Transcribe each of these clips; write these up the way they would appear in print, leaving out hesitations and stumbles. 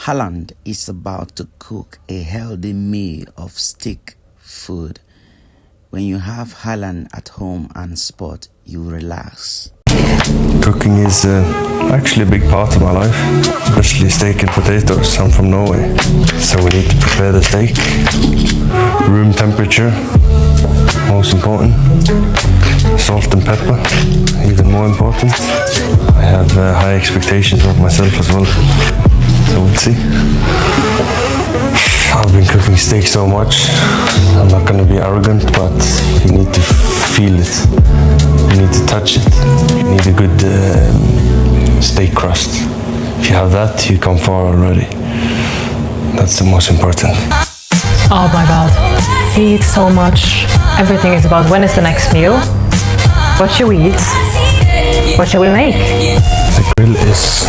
Haaland is about to cook a healthy meal of steak food. When you have Haaland at home and sport, you relax. Cooking is actually a big part of my life, especially steak and potatoes. I'm from Norway, so we need to prepare the steak. Room temperature, most important. Salt and pepper, even more important. I have high expectations of myself as well, so we'll see. I've been cooking steak so much, I'm not going to be arrogant, but you need to feel it. You need to touch it. You need a good steak crust. If you have that, you come far already. That's the most important. Oh my god, he eats so much. Everything is about when is the next meal, what should we eat, what shall we make? The grill is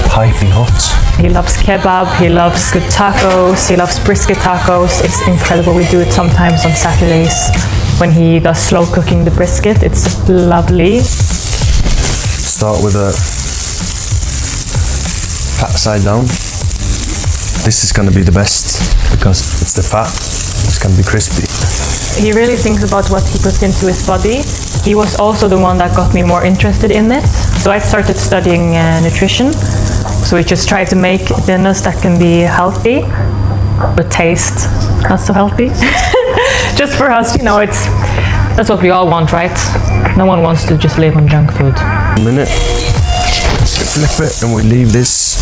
piping hot. He loves kebab, he loves good tacos, he loves brisket tacos. It's incredible. We do it sometimes on Saturdays when he does slow cooking the brisket. It's lovely. Start with a fat side down. This is going to be the best because it's the fat. It's going to be crispy. He really thinks about what he puts into his body. He was also the one that got me more interested in it. So I started studying nutrition. So we just try to make dinners that can be healthy, but taste not so healthy. Just for us, that's what we all want, right? No one wants to just live on junk food. A minute, flip it, and we leave this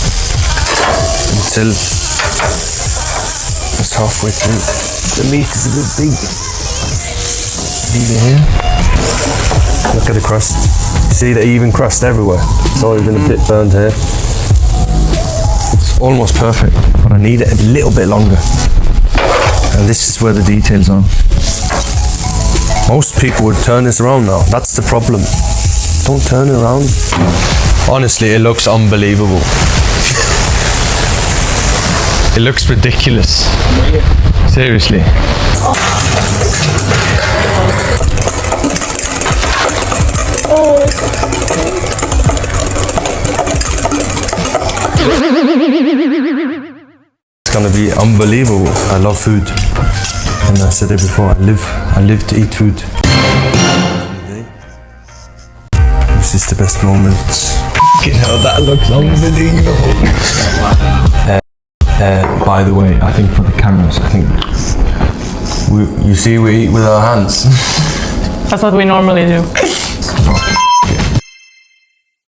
until it's halfway through. The meat is a bit big. Leave it here. Look at the crust. You see the even crust everywhere. It's always been a bit burned here. It's almost perfect, but I need it a little bit longer. And this is where the details are. Most people would turn this around now. That's the problem. Don't turn it around. Honestly, it looks unbelievable. It looks ridiculous. Seriously. It's gonna be unbelievable. I love food, and I said it before. I live to eat food. This is the best moment. You know, that looks unbelievable. By the way, I think for the cameras, you see we eat with our hands. That's what we normally do.